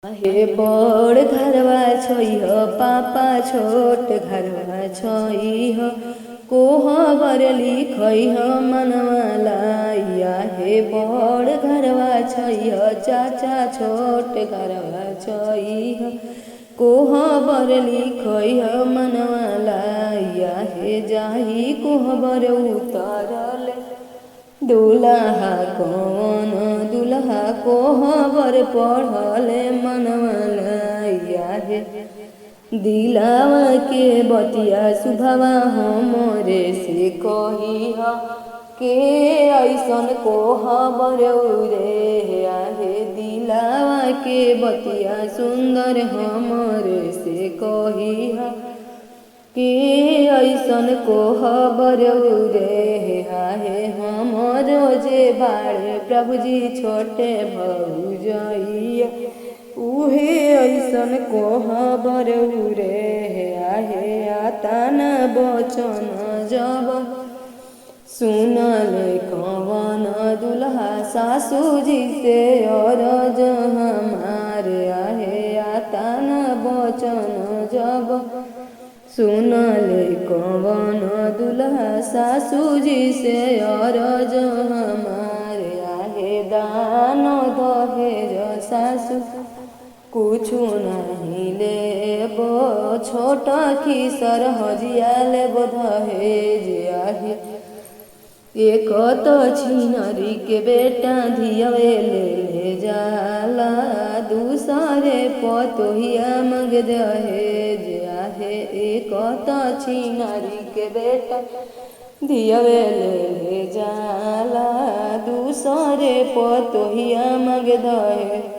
हे बड़ घरवा छोइह पापा छोट घरवा छोइह कोहबर लिखइह मनवा लाइया। हे बड़ घरवा छोइह चाचा छोट घरवा छोइह कोहबर लिखइह मनवा लाइया। हे जाही कोहबर उतरल दुल्हा कौन दुल्हा कोहबर पढ़ल मनवा लाइया। हे दिलावा के बतिया सुभवा हमरे से कहिह के ऐसन कोहबर रे आहे। दिलावा के बतिया सुंदर हमरे से कहिह के ऐसन कोहबर रे आहे। हमरो जे बाड़े प्रभुजी छोटे भौजइया उहे ऐसन कोहबर रे आहे। आतान बचन जब सुनल कवन दुल्हा सासुजी से अरज हमारे आहे। आतान बचन जब सुनल कवन दुल्हा सासुजी से अरज हमारे आहे। दान दहेज सासु कुछु नहीं लेबो छोट खिसर हजिया लेबो दहेज आहे। एक तो छिनरी के बेटा धियवे ले जाला दूसरे पतोहिया मग दहेज आहे। एक तो छिनरी के बेटा धियवे ले जाला दूसरे पतोहिया मग दहेज